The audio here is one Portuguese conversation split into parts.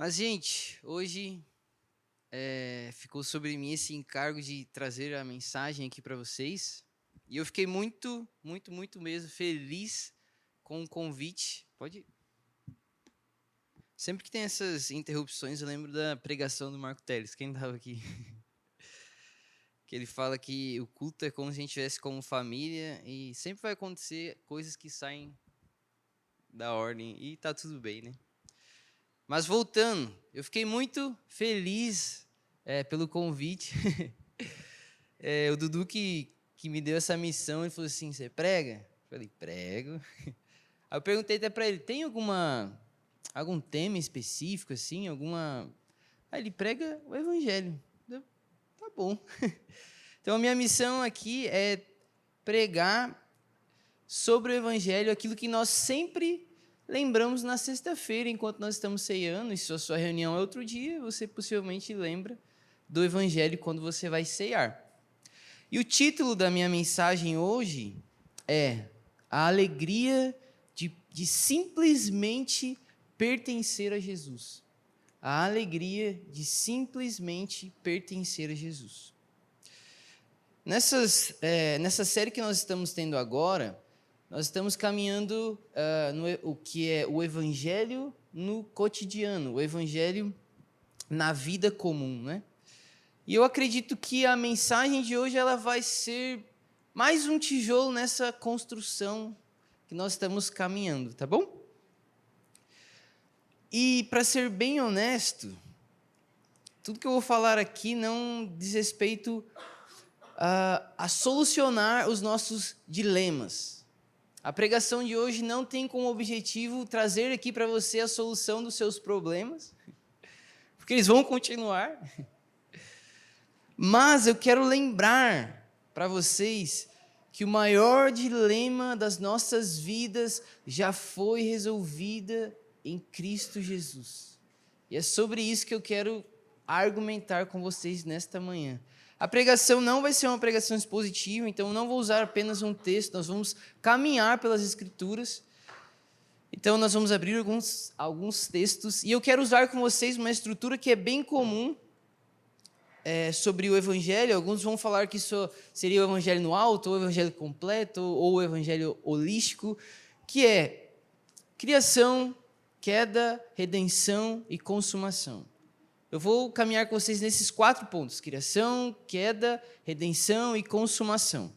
Mas, gente, hoje ficou sobre mim esse encargo de trazer a mensagem aqui para vocês. E eu fiquei muito, muito, muito mesmo feliz com o convite. Pode. Sempre que tem essas interrupções, eu lembro da pregação do Marco Teles. Quem estava aqui? Que ele fala que o culto é como se a gente estivesse como família e sempre vai acontecer coisas que saem da ordem e tá tudo bem, né? Mas voltando, eu fiquei muito feliz pelo convite. O Dudu que me deu essa missão, ele falou assim, você prega? Eu falei, prego. Aí eu perguntei até para ele, tem algum tema específico, assim, alguma... Aí ele prega o evangelho. Tá bom. Então a minha missão aqui é pregar sobre o evangelho, aquilo que nós sempre lembramos na sexta-feira, enquanto nós estamos ceando, e se a sua reunião é outro dia, você possivelmente lembra do evangelho quando você vai cear. E o título da minha mensagem hoje é A Alegria de Simplesmente Pertencer a Jesus. A alegria de simplesmente pertencer a Jesus. Nessa série que nós estamos tendo agora, nós estamos caminhando o que é o Evangelho no cotidiano, o Evangelho na vida comum, né? E eu acredito que a mensagem de hoje ela vai ser mais um tijolo nessa construção que nós estamos caminhando, tá bom? E para ser bem honesto, tudo que eu vou falar aqui não diz respeito a solucionar os nossos dilemas. A pregação de hoje não tem como objetivo trazer aqui para você a solução dos seus problemas, porque eles vão continuar. Mas eu quero lembrar para vocês que o maior dilema das nossas vidas já foi resolvida em Cristo Jesus. E é sobre isso que eu quero argumentar com vocês nesta manhã. A pregação não vai ser uma pregação expositiva, então eu não vou usar apenas um texto, nós vamos caminhar pelas Escrituras. Então nós vamos abrir alguns textos, e eu quero usar com vocês uma estrutura que é bem comum sobre o Evangelho. Alguns vão falar que isso seria o Evangelho no alto, ou o Evangelho completo, ou o Evangelho holístico, que é criação, queda, redenção e consumação. Eu vou caminhar com vocês nesses 4 pontos: criação, queda, redenção e consumação.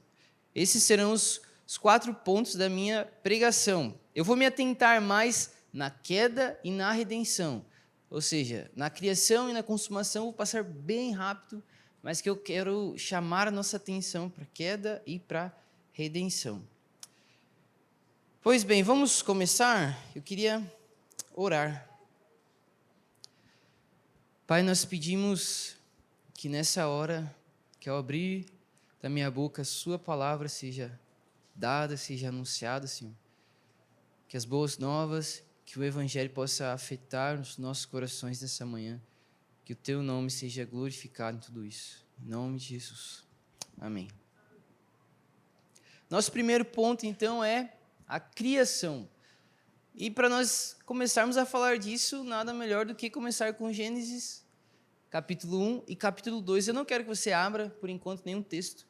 Esses serão os 4 pontos da minha pregação. Eu vou me atentar mais na queda e na redenção. Ou seja, na criação e na consumação, vou passar bem rápido, mas que eu quero chamar a nossa atenção para a queda e para a redenção. Pois bem, vamos começar? Eu queria orar. Pai, nós pedimos que nessa hora, que ao abrir da minha boca, a sua palavra seja dada, seja anunciada, Senhor. Que as boas novas, que o Evangelho possa afetar os nossos corações nessa manhã. Que o teu nome seja glorificado em tudo isso. Em nome de Jesus. Amém. Nosso primeiro ponto, então, é a criação. E para nós começarmos a falar disso, nada melhor do que começar com Gênesis, capítulo 1 e capítulo 2. Eu não quero que você abra, por enquanto, nenhum texto.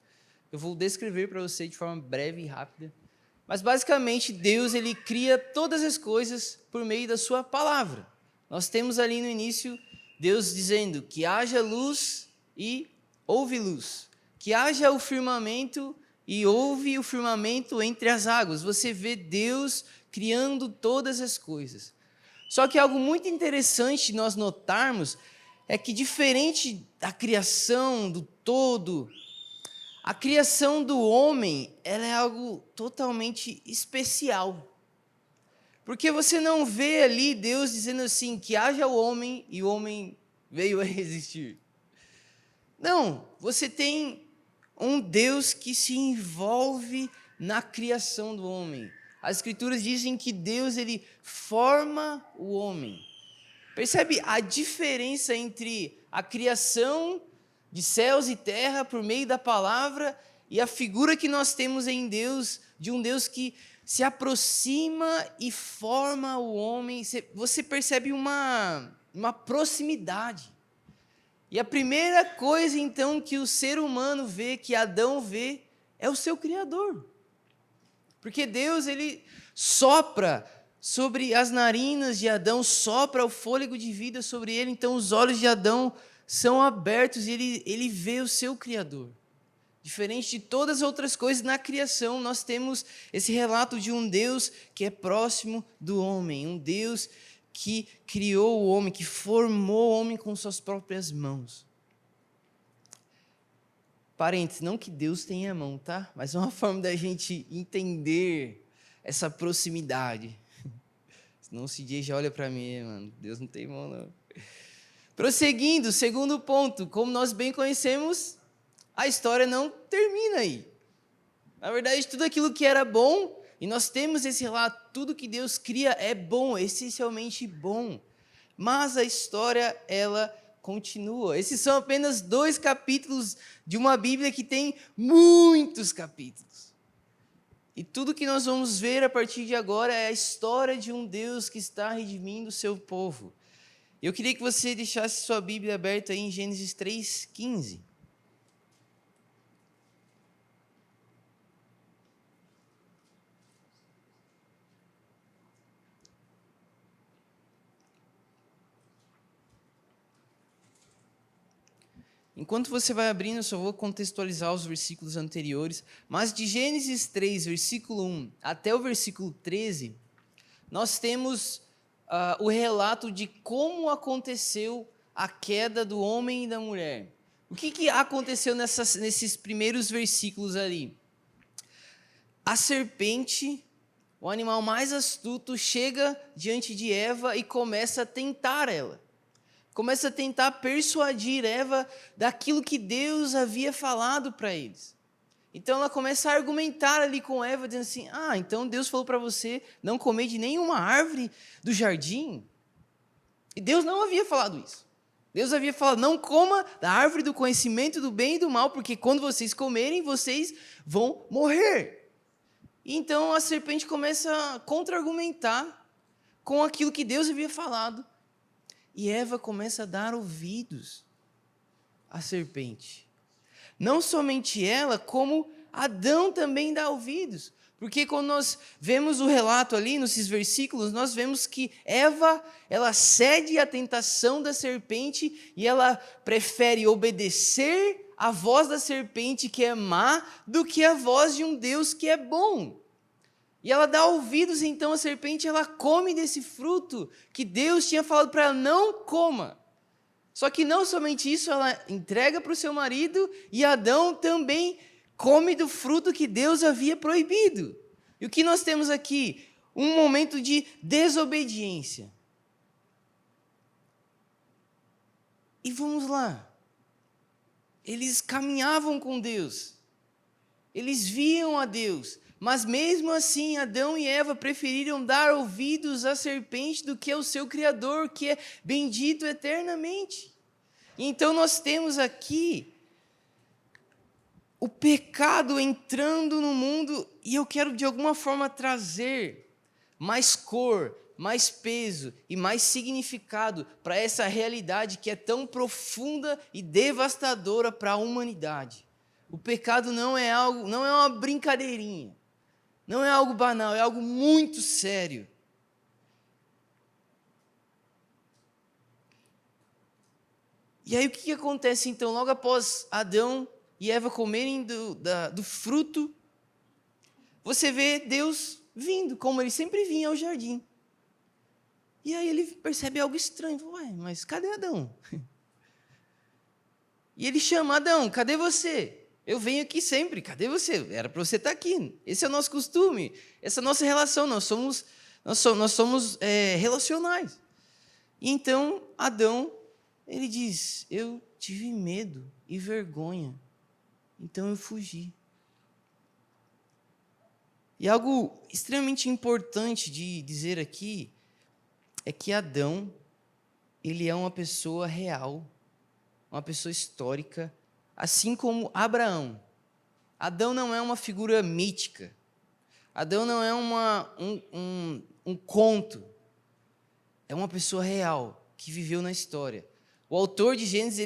Eu vou descrever para você de forma breve e rápida. Mas, basicamente, Deus ele cria todas as coisas por meio da sua palavra. Nós temos ali no início Deus dizendo que haja luz e houve luz. Que haja o firmamento e houve o firmamento entre as águas. Você vê Deus criando todas as coisas. Só que algo muito interessante nós notarmos é que, diferente da criação do todo, a criação do homem ela é algo totalmente especial. Porque você não vê ali Deus dizendo assim, que haja o homem e o homem veio a existir. Não, você tem um Deus que se envolve na criação do homem. As Escrituras dizem que Deus ele forma o homem. Percebe a diferença entre a criação de céus e terra por meio da palavra e a figura que nós temos em Deus, de um Deus que se aproxima e forma o homem? Você percebe uma uma proximidade. E a primeira coisa, então, que o ser humano vê, que Adão vê, é o seu Criador. Porque Deus, ele sopra sobre as narinas de Adão, sopra o fôlego de vida sobre ele, então os olhos de Adão são abertos e ele vê o seu Criador. Diferente de todas as outras coisas na criação, nós temos esse relato de um Deus que é próximo do homem, um Deus que criou o homem, que formou o homem com suas próprias mãos. Parênteses, não que Deus tenha mão, tá? Mas é uma forma da gente entender essa proximidade. Senão o CJ já olha para mim, mano, Deus não tem mão, não. Prosseguindo, segundo ponto, como nós bem conhecemos, a história não termina aí. Na verdade, tudo aquilo que era bom, e nós temos esse relato, tudo que Deus cria é bom, essencialmente bom. Mas a história, ela continua. Esses são apenas 2 capítulos de uma Bíblia que tem muitos capítulos. E tudo que nós vamos ver a partir de agora é a história de um Deus que está redimindo o seu povo. Eu queria que você deixasse sua Bíblia aberta aí em Gênesis 3:15. Enquanto você vai abrindo, eu só vou contextualizar os versículos anteriores, mas de Gênesis 3, versículo 1 até o versículo 13, nós temos o relato de como aconteceu a queda do homem e da mulher. O que aconteceu nesses primeiros versículos ali? A serpente, o animal mais astuto, chega diante de Eva e começa a tentar ela. Começa a tentar persuadir Eva daquilo que Deus havia falado para eles. Então ela começa a argumentar ali com Eva, dizendo assim, então Deus falou para você não comer de nenhuma árvore do jardim? E Deus não havia falado isso. Deus havia falado, não coma da árvore do conhecimento do bem e do mal, porque quando vocês comerem, vocês vão morrer. E então a serpente começa a contra-argumentar com aquilo que Deus havia falado. E Eva começa a dar ouvidos à serpente. Não somente ela, como Adão também dá ouvidos. Porque quando nós vemos o relato ali, nesses versículos, nós vemos que Eva, ela cede à tentação da serpente e ela prefere obedecer à voz da serpente, que é má, do que a voz de um Deus que é bom. E ela dá ouvidos, então a serpente, ela come desse fruto que Deus tinha falado para ela, não coma. Só que não somente isso, ela entrega para o seu marido e Adão também come do fruto que Deus havia proibido. E o que nós temos aqui? Um momento de desobediência. E vamos lá. Eles caminhavam com Deus. Eles viam a Deus. Mas mesmo assim, Adão e Eva preferiram dar ouvidos à serpente do que ao seu Criador, que é bendito eternamente. E então nós temos aqui o pecado entrando no mundo, e eu quero de alguma forma trazer mais cor, mais peso e mais significado para essa realidade que é tão profunda e devastadora para a humanidade. O pecado não é uma brincadeirinha. Não é algo banal, é algo muito sério. E aí o que acontece então? Logo após Adão e Eva comerem do fruto, você vê Deus vindo, como ele sempre vinha ao jardim. E aí ele percebe algo estranho. Ué, mas cadê Adão? E ele chama, Adão, cadê você? Eu venho aqui sempre, cadê você? Era para você estar aqui. Esse é o nosso costume, essa é a nossa relação, nós somos relacionais. E então, Adão, ele diz, eu tive medo e vergonha, então eu fugi. E algo extremamente importante de dizer aqui é que Adão, ele é uma pessoa real, uma pessoa histórica, assim como Abraão. Adão não é uma figura mítica. Adão não é um conto. É uma pessoa real. que viveu na história. O autor de Gênesis,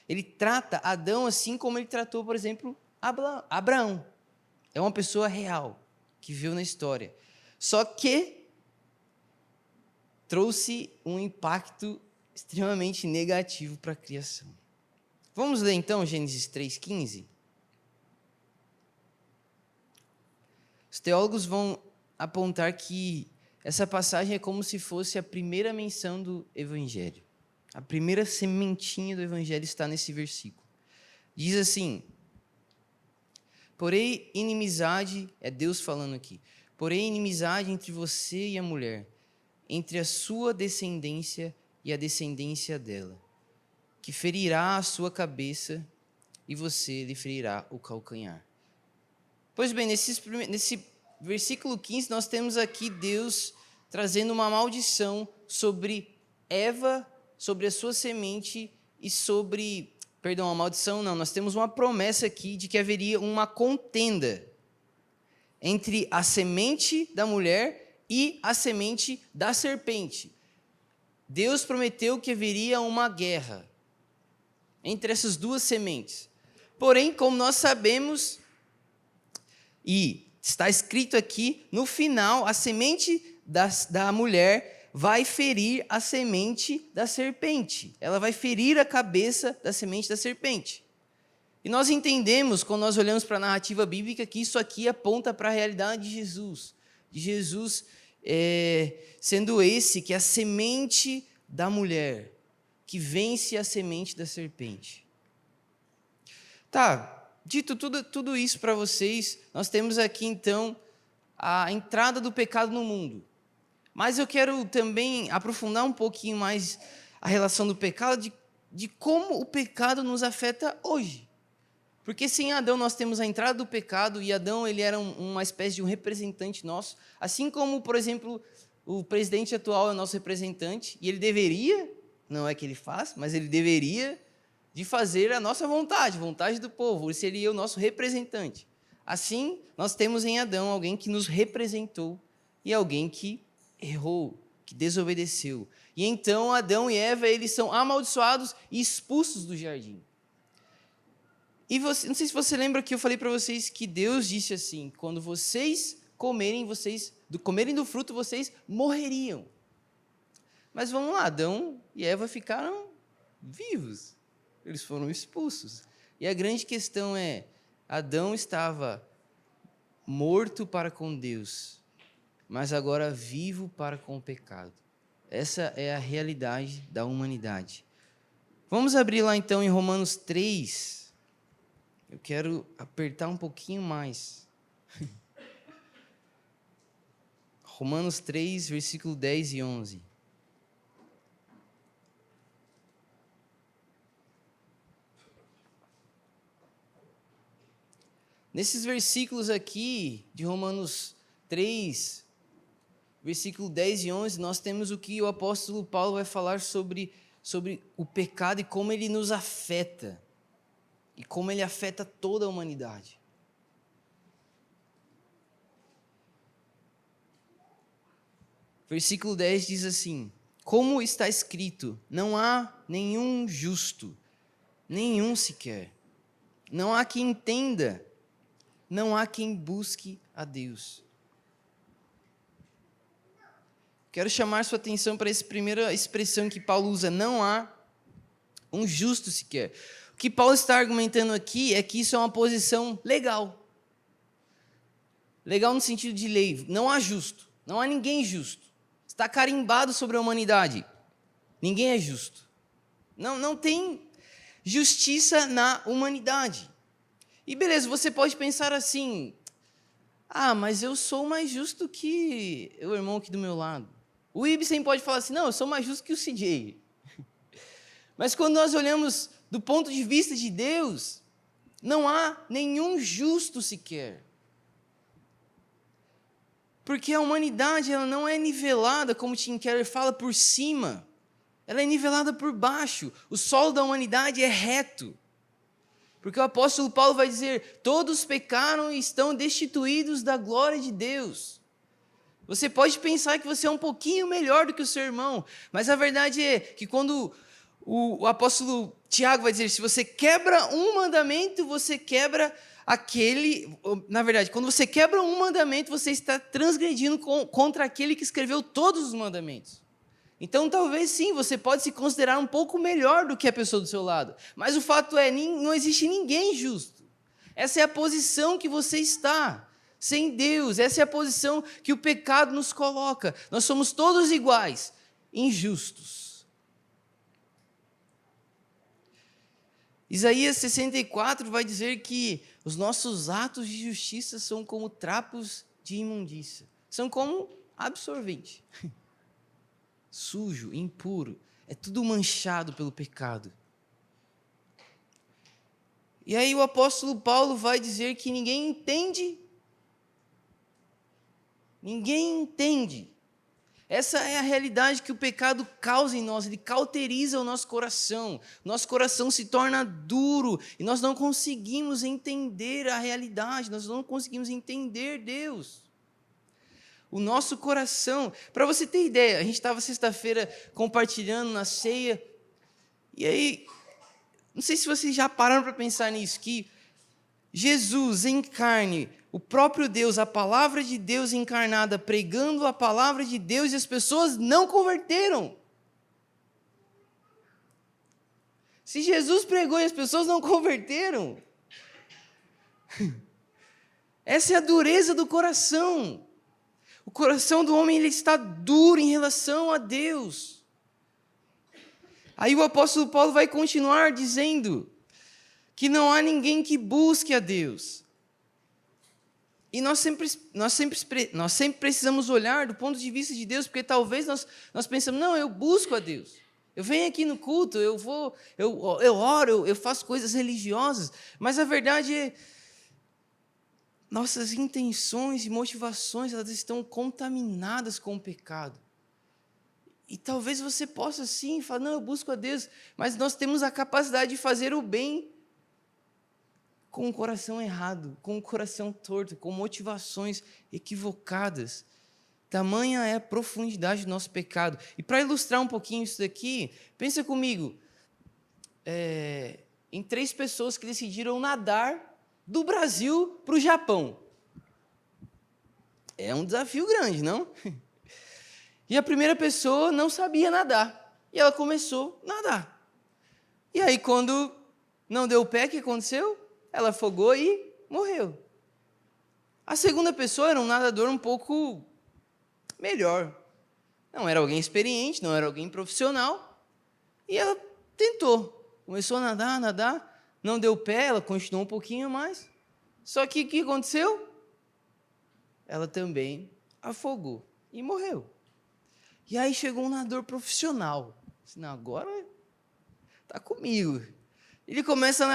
ele trata Adão assim como ele tratou, por exemplo, Abraão. É uma pessoa real, que viveu na história. Só que trouxe um impacto extremamente negativo para a criação. Vamos ler então Gênesis 3,15? Os teólogos vão apontar que essa passagem é como se fosse a primeira menção do Evangelho. A primeira sementinha do Evangelho está nesse versículo. Diz assim: porém, inimizade, é Deus falando aqui, porém, inimizade entre você e a mulher, entre a sua descendência e a descendência dela, que ferirá a sua cabeça e você lhe ferirá o calcanhar. Pois bem, nesse versículo 15, nós temos aqui Deus trazendo uma maldição sobre Eva, sobre a sua semente e sobre... Perdão, a maldição não, nós temos uma promessa aqui de que haveria uma contenda entre a semente da mulher e a semente da serpente. Deus prometeu que haveria uma guerra entre essas duas sementes. Porém, como nós sabemos, e está escrito aqui, no final, a semente da mulher vai ferir a semente da serpente. Ela vai ferir a cabeça da semente da serpente. E nós entendemos, quando nós olhamos para a narrativa bíblica, que isso aqui aponta para a realidade de Jesus. De Jesus sendo esse que é a semente da mulher, que vence a semente da serpente. Tá, dito tudo isso para vocês, nós temos aqui então a entrada do pecado no mundo. Mas eu quero também aprofundar um pouquinho mais a relação do pecado, de como o pecado nos afeta hoje. Porque sem Adão nós temos a entrada do pecado, e Adão ele era uma espécie de um representante nosso, assim como, por exemplo, o presidente atual é o nosso representante, e ele deveria, não é que ele faz, mas ele deveria de fazer a nossa vontade do povo, ele seria o nosso representante. Assim, nós temos em Adão alguém que nos representou e alguém que errou, que desobedeceu. E então Adão e Eva, eles são amaldiçoados e expulsos do jardim. E não sei se você lembra que eu falei para vocês que Deus disse assim: quando vocês comerem do fruto, vocês morreriam. Mas vamos lá, Adão e Eva ficaram vivos. Eles foram expulsos. E a grande questão é, Adão estava morto para com Deus, mas agora vivo para com o pecado. Essa é a realidade da humanidade. Vamos abrir lá então em Romanos 3. Eu quero apertar um pouquinho mais. Romanos 3, versículo 10 e 11. Nesses versículos aqui, de Romanos 3, versículo 10 e 11, nós temos o que o apóstolo Paulo vai falar sobre o pecado e como ele nos afeta. E como ele afeta toda a humanidade. Versículo 10 diz assim: como está escrito, não há nenhum justo, nenhum sequer. Não há quem entenda, não há quem busque a Deus. Quero chamar sua atenção para essa primeira expressão que Paulo usa: não há um justo sequer. O que Paulo está argumentando aqui é que isso é uma posição legal. Legal no sentido de lei. Não há justo. Não há ninguém justo. Está carimbado sobre a humanidade. Ninguém é justo. Não tem justiça na humanidade. E beleza, você pode pensar assim: ah, mas eu sou mais justo que o irmão aqui do meu lado. O Ibsen pode falar assim: não, eu sou mais justo que o CJ. Mas quando nós olhamos do ponto de vista de Deus, não há nenhum justo sequer. Porque a humanidade ela não é nivelada, como Tim Keller fala, por cima. Ela é nivelada por baixo. O solo da humanidade é reto. Porque o apóstolo Paulo vai dizer: todos pecaram e estão destituídos da glória de Deus. Você pode pensar que você é um pouquinho melhor do que o seu irmão, mas a verdade é que quando o apóstolo Tiago vai dizer, se você quebra um mandamento, você quebra aquele... Na verdade, quando você quebra um mandamento, você está transgredindo contra aquele que escreveu todos os mandamentos. Então, talvez sim, você pode se considerar um pouco melhor do que a pessoa do seu lado. Mas o fato é, não existe ninguém justo. Essa é a posição que você está, sem Deus. Essa é a posição que o pecado nos coloca. Nós somos todos iguais, injustos. Isaías 64 vai dizer que os nossos atos de justiça são como trapos de imundícia. São como absorvente. Sujo, impuro, é tudo manchado pelo pecado. E aí o apóstolo Paulo vai dizer que ninguém entende. Ninguém entende. Essa é a realidade que o pecado causa em nós, ele cauteriza o nosso coração. Nosso coração se torna duro e nós não conseguimos entender a realidade, nós não conseguimos entender Deus. O nosso coração, para você ter ideia, a gente estava sexta-feira compartilhando na ceia, e aí, não sei se vocês já pararam para pensar nisso, que Jesus em carne, o próprio Deus, a palavra de Deus encarnada, pregando a palavra de Deus, e as pessoas não converteram. Se Jesus pregou e as pessoas não converteram, essa é a dureza do coração. O coração do homem ele está duro em relação a Deus. Aí o apóstolo Paulo vai continuar dizendo que não há ninguém que busque a Deus. E nós sempre precisamos olhar do ponto de vista de Deus, porque talvez nós pensamos, não, eu busco a Deus. Eu venho aqui no culto, eu oro, eu faço coisas religiosas, mas a verdade é nossas intenções e motivações, elas estão contaminadas com o pecado. E talvez você possa sim falar, não, eu busco a Deus, mas nós temos a capacidade de fazer o bem com o coração errado, com o coração torto, com motivações equivocadas. Tamanha é a profundidade do nosso pecado. E para ilustrar um pouquinho isso daqui, pensa comigo, em 3 pessoas que decidiram nadar do Brasil para o Japão. É um desafio grande, não? E a primeira pessoa não sabia nadar. E ela começou a nadar. E aí, quando não deu pé, o que aconteceu? Ela afogou e morreu. A segunda pessoa era um nadador um pouco melhor. Não era alguém experiente, não era alguém profissional. E ela tentou. Começou a nadar. Não deu pé, ela continuou um pouquinho mais. Só que o que aconteceu? Ela também afogou e morreu. E aí chegou um nadador profissional. Disse, não, agora está comigo. Ele começa a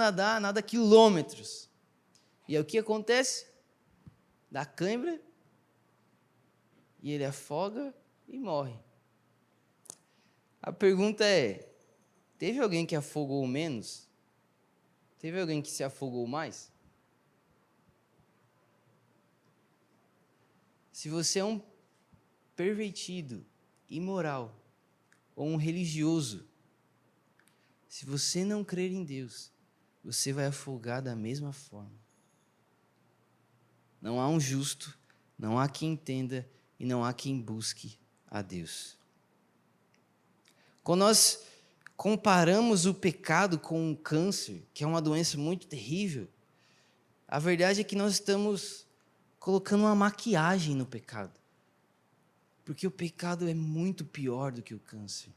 nadar, nada quilômetros. E aí o que acontece? Dá cãibra, e ele afoga e morre. A pergunta é, teve alguém que afogou menos? Teve alguém que se afogou mais? Se você é um pervertido, imoral, ou um religioso, se você não crer em Deus, você vai afogar da mesma forma. Não há um justo, não há quem entenda e não há quem busque a Deus. Quando nós comparamos o pecado com o câncer, que é uma doença muito terrível, a verdade é que nós estamos colocando uma maquiagem no pecado. Porque o pecado é muito pior do que o câncer.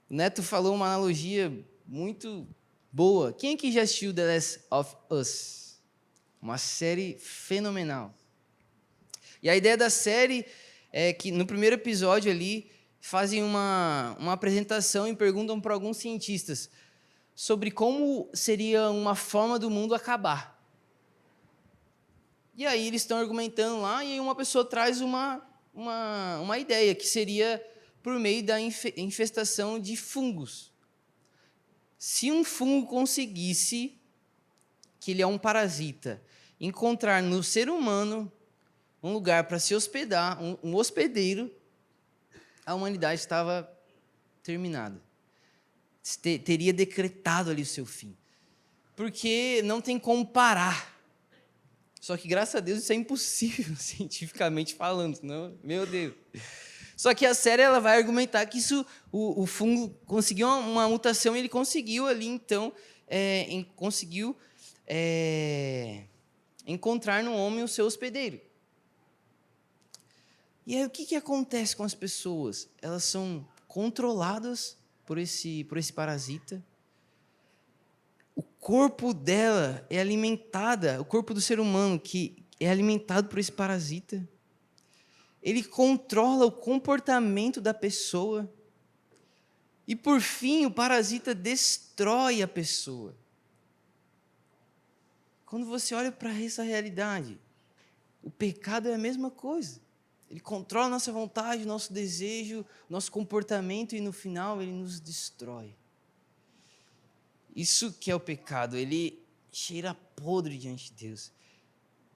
O Neto falou uma analogia muito boa. Quem aqui já assistiu The Last of Us? Uma série fenomenal. E a ideia da série é que no primeiro episódio ali fazem uma apresentação e perguntam para alguns cientistas sobre como seria uma forma do mundo acabar. E aí eles estão argumentando lá e aí uma pessoa traz uma ideia que seria por meio da infestação de fungos. Se um fungo conseguisse, que ele é um parasita, encontrar no ser humano um lugar para se hospedar, um hospedeiro, a humanidade estava terminada. Teria decretado ali o seu fim. Porque não tem como parar. Só que, graças a Deus, isso é impossível, cientificamente falando, não? Meu Deus. Só que a série ela vai argumentar que isso, o fungo conseguiu uma mutação e ele conseguiu ali, então, encontrar no homem o seu hospedeiro. E aí, o que acontece com as pessoas? Elas são controladas por esse parasita. O corpo dela é alimentada, o corpo do ser humano que é alimentado por esse parasita. Ele controla o comportamento da pessoa. E, por fim, o parasita destrói a pessoa. Quando você olha para essa realidade, o pecado é a mesma coisa. Ele controla a nossa vontade, nosso desejo, nosso comportamento e, no final, ele nos destrói. Isso que é o pecado, ele cheira podre diante de Deus.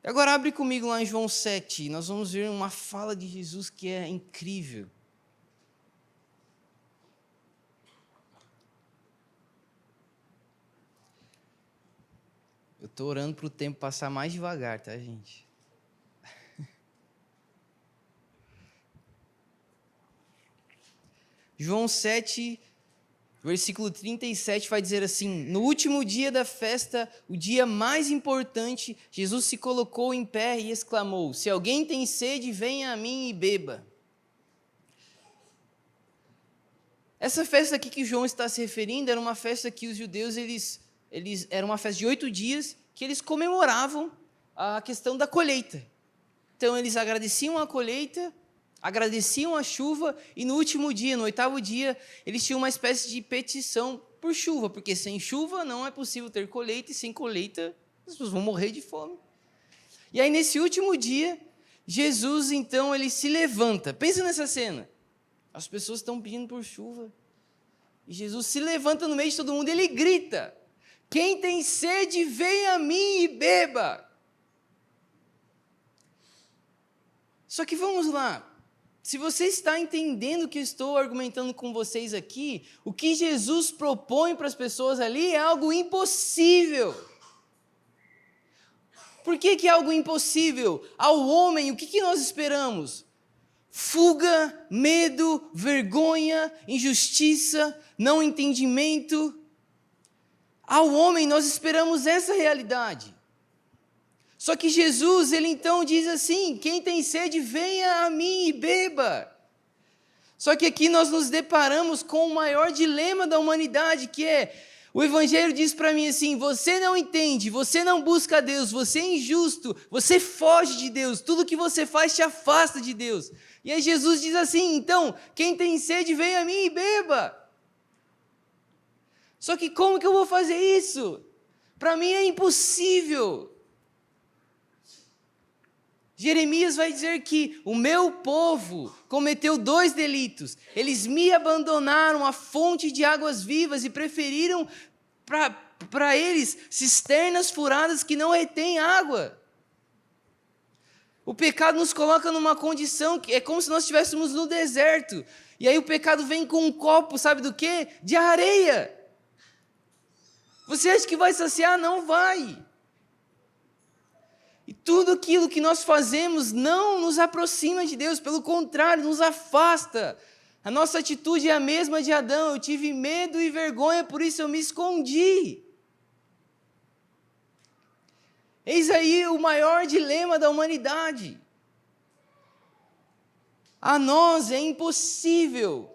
Agora abre comigo lá em João 7, nós vamos ver uma fala de Jesus que é incrível. Eu estou orando para o tempo passar mais devagar, tá, gente? João 7, versículo 37 vai dizer assim: no último dia da festa, o dia mais importante, Jesus se colocou em pé e exclamou: se alguém tem sede, venha a mim e beba. Essa festa aqui que João está se referindo era uma festa que os judeus, era uma festa de 8 dias que eles comemoravam a questão da colheita. Então eles agradeciam a colheita, agradeciam a chuva, e no último dia, no 8º dia, eles tinham uma espécie de petição por chuva, porque sem chuva não é possível ter colheita, e sem colheita as pessoas vão morrer de fome. E aí, nesse último dia, Jesus, então, ele se levanta. Pensa nessa cena. As pessoas estão pedindo por chuva, e Jesus se levanta no meio de todo mundo, e ele grita: quem tem sede, venha a mim e beba. Só que vamos lá. Se você está entendendo o que eu estou argumentando com vocês aqui, o que Jesus propõe para as pessoas ali é algo impossível. Por que é algo impossível? Ao homem, o que nós esperamos? Fuga, medo, vergonha, injustiça, não entendimento. Ao homem, nós esperamos essa realidade. Só que Jesus, ele então diz assim: quem tem sede, venha a mim e beba. Só que aqui nós nos deparamos com o maior dilema da humanidade, que é, o Evangelho diz para mim assim: você não entende, você não busca Deus, você é injusto, você foge de Deus, tudo que você faz te afasta de Deus. E aí Jesus diz assim: então, quem tem sede, venha a mim e beba. Só que como que eu vou fazer isso? Para mim é impossível. Jeremias vai dizer que o meu povo cometeu 2 delitos. Eles me abandonaram a fonte de águas vivas e preferiram para eles cisternas furadas que não retêm água. O pecado nos coloca numa condição que é como se nós estivéssemos no deserto. E aí o pecado vem com um copo, sabe do quê? De areia. Você acha que vai saciar? Não vai. E tudo aquilo que nós fazemos não nos aproxima de Deus, pelo contrário, nos afasta. A nossa atitude é a mesma de Adão: eu tive medo e vergonha, por isso eu me escondi. Eis aí o maior dilema da humanidade. A nós é impossível.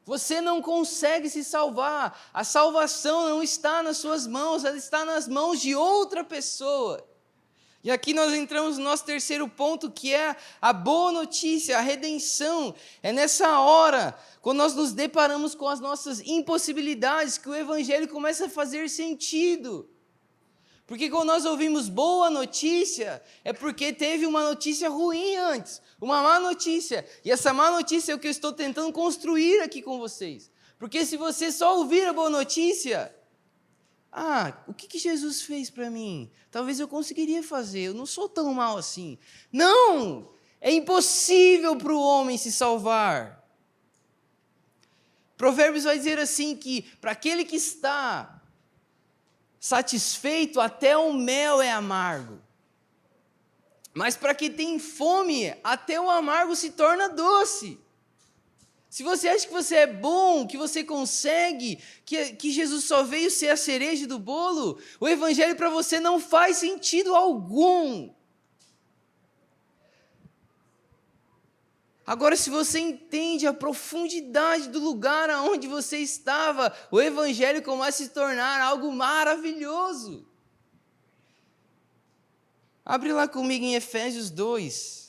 Você não consegue se salvar. A salvação não está nas suas mãos, ela está nas mãos de outra pessoa. E aqui nós entramos no nosso terceiro ponto, que é a boa notícia, a redenção. É nessa hora, quando nós nos deparamos com as nossas impossibilidades, que o Evangelho começa a fazer sentido. Porque quando nós ouvimos boa notícia, é porque teve uma notícia ruim antes, uma má notícia. E essa má notícia é o que eu estou tentando construir aqui com vocês. Porque se você só ouvir a boa notícia, o que Jesus fez para mim? Talvez eu conseguiria fazer, eu não sou tão mal assim. Não! É impossível para o homem se salvar. Provérbios vai dizer assim que para aquele que está satisfeito, até o mel é amargo. Mas para quem tem fome, até o amargo se torna doce. Se você acha que você é bom, que você consegue, que Jesus só veio ser a cereja do bolo, o evangelho para você não faz sentido algum. Agora, se você entende a profundidade do lugar aonde você estava, o evangelho começa a se tornar algo maravilhoso. Abre lá comigo em Efésios 2.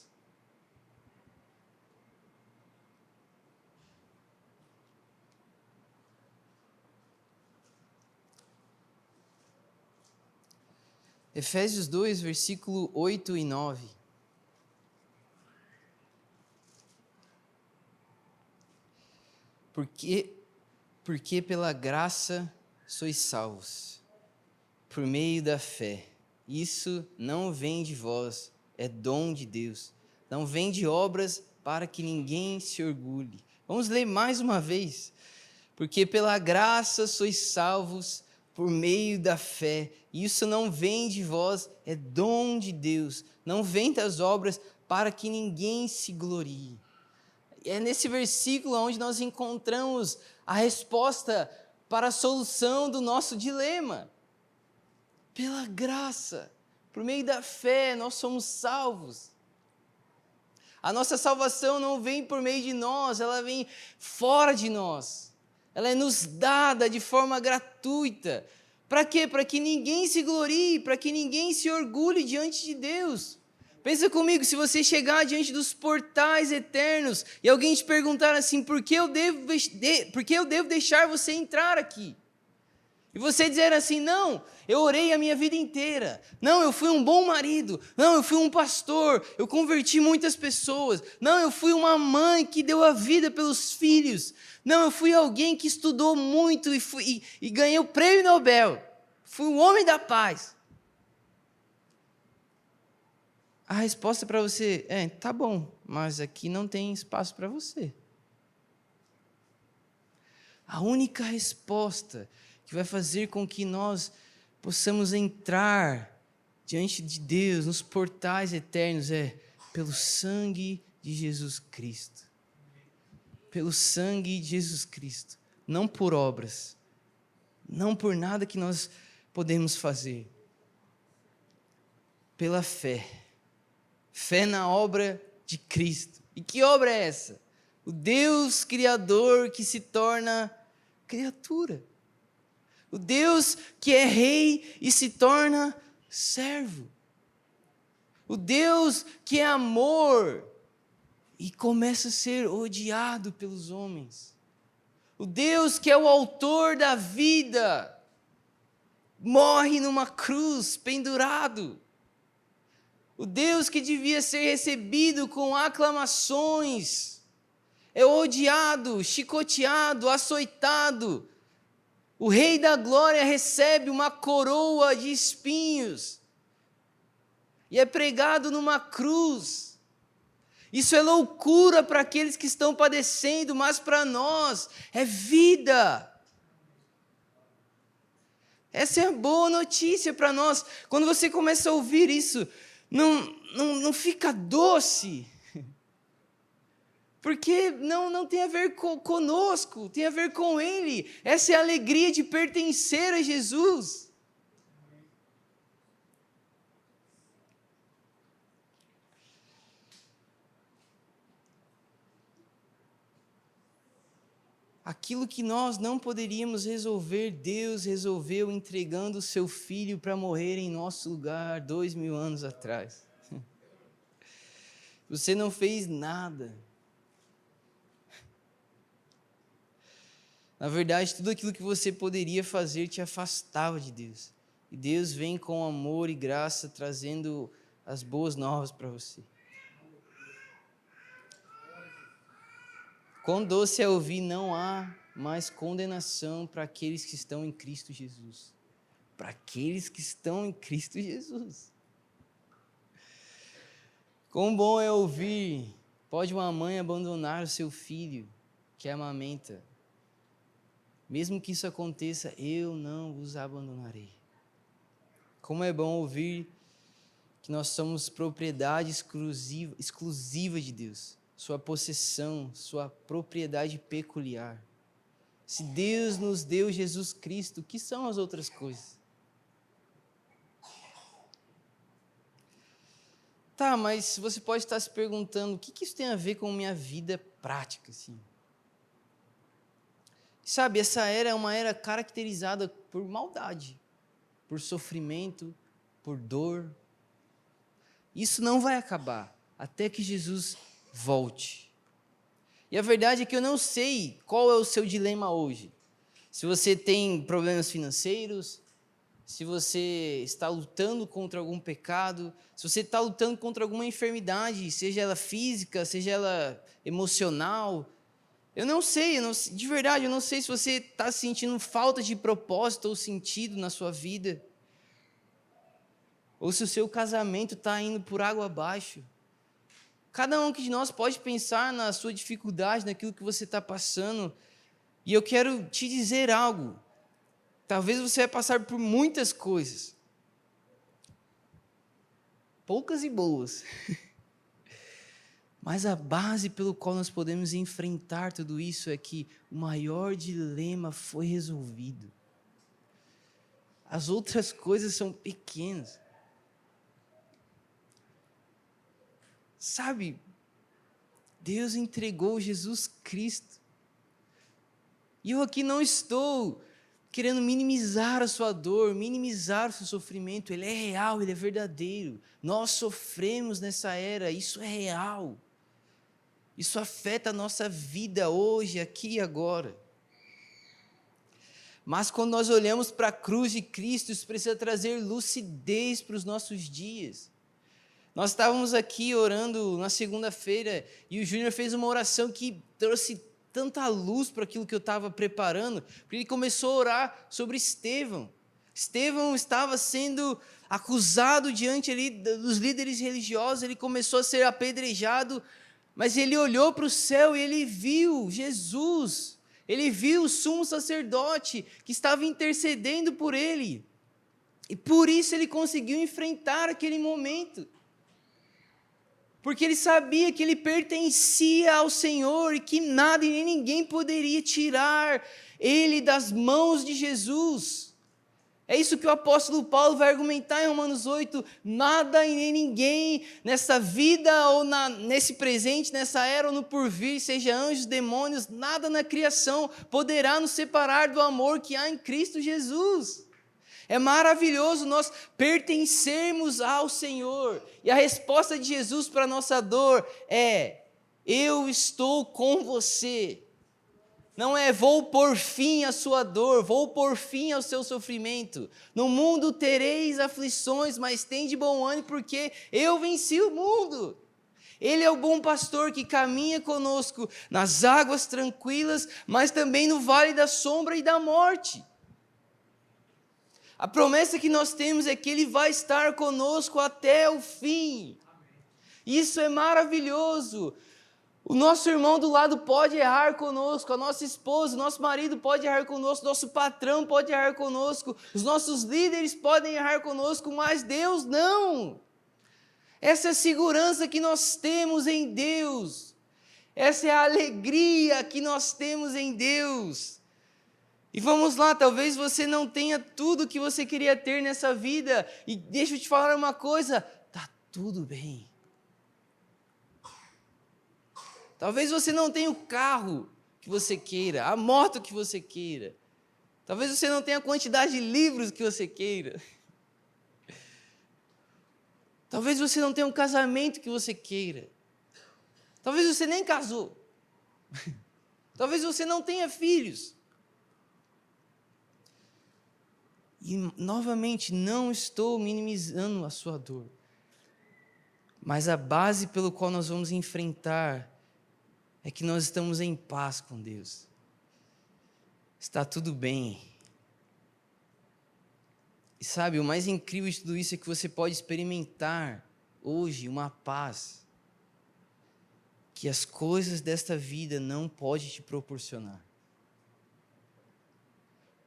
Efésios 2, versículo 8 e 9. Porque pela graça sois salvos, por meio da fé. Isso não vem de vós, é dom de Deus. Não vem de obras para que ninguém se orgulhe. Vamos ler mais uma vez. Porque pela graça sois salvos, por meio da fé. Isso não vem de vós, é dom de Deus. Não vem das obras para que ninguém se glorie. É nesse versículo onde nós encontramos a resposta para a solução do nosso dilema. Pela graça, por meio da fé, nós somos salvos. A nossa salvação não vem por meio de nós, ela vem fora de nós. Ela é nos dada de forma gratuita. Para quê? Para que ninguém se glorie, para que ninguém se orgulhe diante de Deus. Pensa comigo, se você chegar diante dos portais eternos e alguém te perguntar assim, por que eu devo deixar você entrar aqui? E você dizer assim, não, eu orei a minha vida inteira. Não, eu fui um bom marido. Não, eu fui um pastor. Eu converti muitas pessoas. Não, eu fui uma mãe que deu a vida pelos filhos. Não, eu fui alguém que estudou muito e ganhei o prêmio Nobel. Fui um homem da paz. A resposta para você é, tá bom, mas aqui não tem espaço para você. A única resposta que vai fazer com que nós possamos entrar diante de Deus, nos portais eternos, é pelo sangue de Jesus Cristo. Pelo sangue de Jesus Cristo. Não por obras. Não por nada que nós podemos fazer. Pela fé. Fé na obra de Cristo. E que obra é essa? O Deus Criador que se torna criatura. O Deus que é rei e se torna servo. O Deus que é amor e começa a ser odiado pelos homens. O Deus que é o autor da vida morre numa cruz, pendurado. O Deus que devia ser recebido com aclamações é odiado, chicoteado, açoitado. O Rei da Glória recebe uma coroa de espinhos e é pregado numa cruz. Isso é loucura para aqueles que estão padecendo, mas para nós é vida. Essa é a boa notícia para nós. Quando você começa a ouvir isso, não fica doce. Porque não tem a ver conosco, tem a ver com Ele. Essa é a alegria de pertencer a Jesus. Aquilo que nós não poderíamos resolver, Deus resolveu entregando o seu Filho para morrer em nosso lugar 2000 anos atrás. Você não fez nada. Na verdade, tudo aquilo que você poderia fazer te afastava de Deus. E Deus vem com amor e graça trazendo as boas novas para você. Quão doce é ouvir, não há mais condenação para aqueles que estão em Cristo Jesus. para aqueles que estão em Cristo Jesus. Quão bom é ouvir, pode uma mãe abandonar o seu filho que amamenta. Mesmo que isso aconteça, eu não vos abandonarei. Como é bom ouvir que nós somos propriedade exclusiva de Deus, sua possessão, sua propriedade peculiar. Se Deus nos deu Jesus Cristo, o que são as outras coisas? Tá, mas você pode estar se perguntando, o que isso tem a ver com minha vida prática, assim? Sabe, essa era é uma era caracterizada por maldade, por sofrimento, por dor. Isso não vai acabar até que Jesus volte. E a verdade é que eu não sei qual é o seu dilema hoje. Se você tem problemas financeiros, se você está lutando contra algum pecado, se você está lutando contra alguma enfermidade, seja ela física, seja ela emocional, eu não sei, de verdade, eu não sei se você está sentindo falta de propósito ou sentido na sua vida, ou se o seu casamento está indo por água abaixo. Cada um de nós pode pensar na sua dificuldade, naquilo que você está passando, e eu quero te dizer algo. Talvez você vai passar por muitas coisas, poucas e boas, mas a base pelo qual nós podemos enfrentar tudo isso é que o maior dilema foi resolvido. As outras coisas são pequenas. Sabe, Deus entregou Jesus Cristo. E eu aqui não estou querendo minimizar a sua dor, minimizar o seu sofrimento. Ele é real, ele é verdadeiro. Nós sofremos nessa era, isso é real. Isso afeta a nossa vida hoje, aqui e agora. Mas quando nós olhamos para a cruz de Cristo, isso precisa trazer lucidez para os nossos dias. Nós estávamos aqui orando na segunda-feira e o Júnior fez uma oração que trouxe tanta luz para aquilo que eu estava preparando, porque ele começou a orar sobre Estevão. Estevão estava sendo acusado diante ali dos líderes religiosos, ele começou a ser apedrejado, mas ele olhou para o céu e ele viu Jesus, ele viu o sumo sacerdote que estava intercedendo por ele, e por isso ele conseguiu enfrentar aquele momento. Porque ele sabia que ele pertencia ao Senhor e que nada e nem ninguém poderia tirar ele das mãos de Jesus. É isso que o apóstolo Paulo vai argumentar em Romanos 8. Nada e nem ninguém nessa vida ou nesse presente, nessa era ou no porvir, seja anjos, demônios, nada na criação poderá nos separar do amor que há em Cristo Jesus. É maravilhoso nós pertencermos ao Senhor. E a resposta de Jesus para a nossa dor é: eu estou com você. Não é vou pôr fim à sua dor, vou pôr fim ao seu sofrimento. No mundo tereis aflições, mas tende bom ânimo, porque eu venci o mundo. Ele é o bom pastor que caminha conosco nas águas tranquilas, mas também no vale da sombra e da morte. A promessa que nós temos é que Ele vai estar conosco até o fim. Isso é maravilhoso. O nosso irmão do lado pode errar conosco, a nossa esposa, o nosso marido pode errar conosco, nosso patrão pode errar conosco, os nossos líderes podem errar conosco, mas Deus não. Essa é a segurança que nós temos em Deus. Essa é a alegria que nós temos em Deus. E vamos lá, talvez você não tenha tudo o que você queria ter nessa vida. E deixa eu te falar uma coisa, está tudo bem. Talvez você não tenha o carro que você queira, a moto que você queira. Talvez você não tenha a quantidade de livros que você queira. Talvez você não tenha um casamento que você queira. Talvez você nem casou. Talvez você não tenha filhos. E, novamente, não estou minimizando a sua dor. Mas a base pelo qual nós vamos enfrentar é que nós estamos em paz com Deus. Está tudo bem. E sabe, o mais incrível de tudo isso é que você pode experimentar hoje uma paz que as coisas desta vida não podem te proporcionar.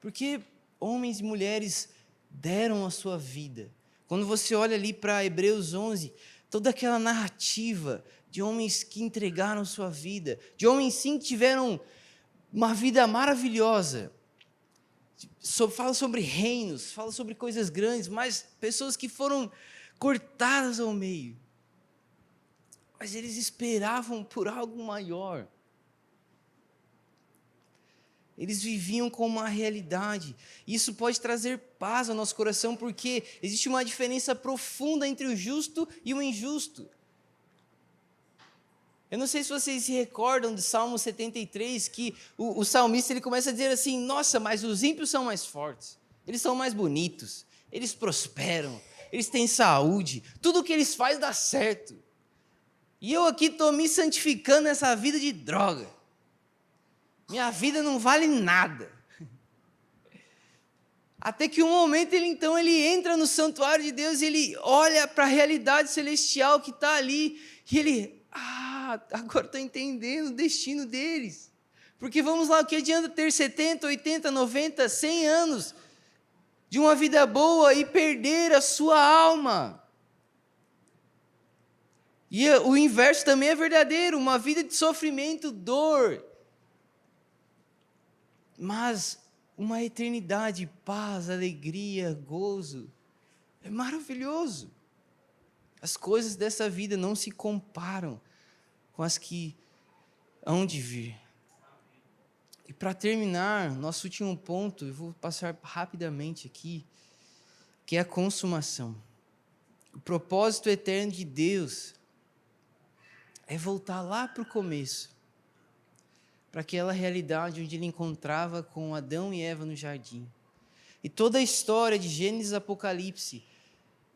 Porque homens e mulheres deram a sua vida. Quando você olha ali para Hebreus 11, toda aquela narrativa de homens que entregaram sua vida, de homens sim que tiveram uma vida maravilhosa. Fala sobre reinos, fala sobre coisas grandes, mas pessoas que foram cortadas ao meio. Mas eles esperavam por algo maior. Eles viviam com uma realidade. Isso pode trazer paz ao nosso coração, porque existe uma diferença profunda entre o justo e o injusto. Eu não sei se vocês se recordam do Salmo 73, que o salmista ele começa a dizer assim: nossa, mas os ímpios são mais fortes, eles são mais bonitos, eles prosperam, eles têm saúde, tudo o que eles fazem dá certo. E eu aqui estou me santificando nessa vida de droga. Minha vida não vale nada. Até que um momento ele entra no santuário de Deus e ele olha para a realidade celestial que está ali e ele, agora estou entendendo o destino deles. Porque vamos lá, o que adianta ter 70, 80, 90, 100 anos de uma vida boa e perder a sua alma? E o inverso também é verdadeiro, uma vida de sofrimento, dor, mas uma eternidade, paz, alegria, gozo, é maravilhoso. As coisas dessa vida não se comparam com as que hão de vir. E para terminar, nosso último ponto, eu vou passar rapidamente aqui, que é a consumação. O propósito eterno de Deus é voltar lá para o começo, para aquela realidade onde ele encontrava com Adão e Eva no jardim. E toda a história de Gênesis e Apocalipse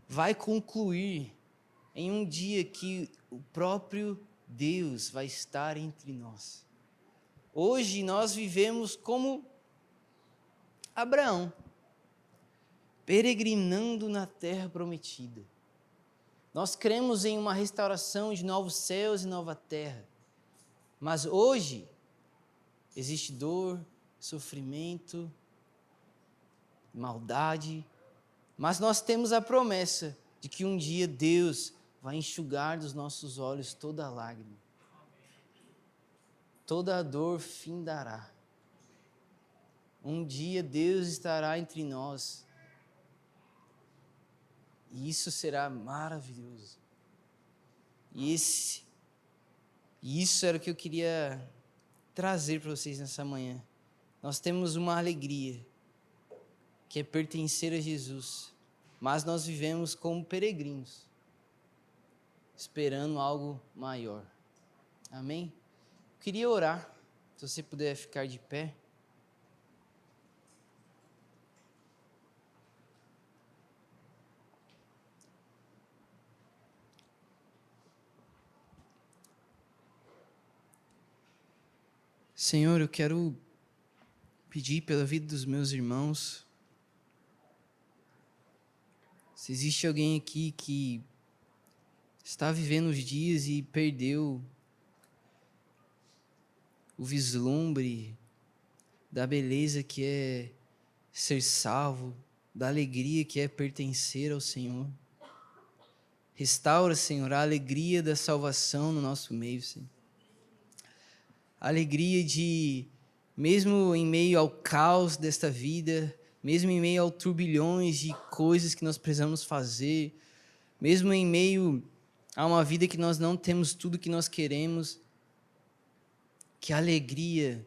vai concluir em um dia que o próprio Deus vai estar entre nós. Hoje nós vivemos como Abraão, peregrinando na terra prometida. Nós cremos em uma restauração de novos céus e nova terra. Mas hoje existe dor, sofrimento, maldade, mas nós temos a promessa de que um dia Deus vai enxugar dos nossos olhos toda a lágrima. Toda a dor findará. Um dia Deus estará entre nós. E isso será maravilhoso. E isso era o que eu queria trazer para vocês nessa manhã. Nós temos uma alegria, que é pertencer a Jesus, mas nós vivemos como peregrinos, esperando algo maior. Amém? Eu queria orar, se você puder ficar de pé. Senhor, eu quero pedir pela vida dos meus irmãos. Se existe alguém aqui que está vivendo os dias e perdeu o vislumbre da beleza que é ser salvo, da alegria que é pertencer ao Senhor. Restaura, Senhor, a alegria da salvação no nosso meio, Senhor. A alegria de, mesmo em meio ao caos desta vida, mesmo em meio aos turbilhões de coisas que nós precisamos fazer, mesmo em meio a uma vida que nós não temos tudo que nós queremos, que a alegria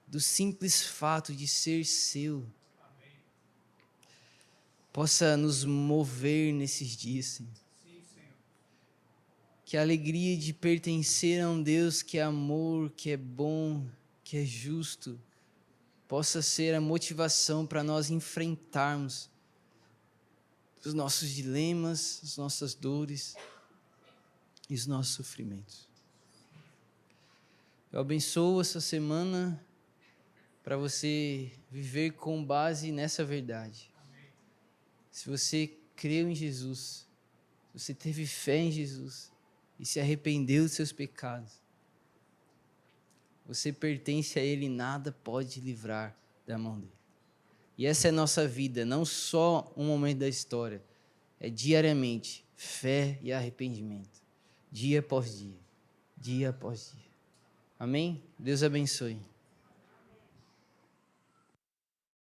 do simples fato de ser seu possa nos mover nesses dias, Senhor. Que a alegria de pertencer a um Deus que é amor, que é bom, que é justo, possa ser a motivação para nós enfrentarmos os nossos dilemas, as nossas dores e os nossos sofrimentos. Eu abençoo essa semana para você viver com base nessa verdade. Se você creu em Jesus, se você teve fé em Jesus e se arrependeu dos seus pecados, você pertence a Ele e nada pode te livrar da mão dele. E essa é a nossa vida, não só um momento da história, é diariamente, fé e arrependimento, dia após dia, dia após dia. Amém? Deus abençoe.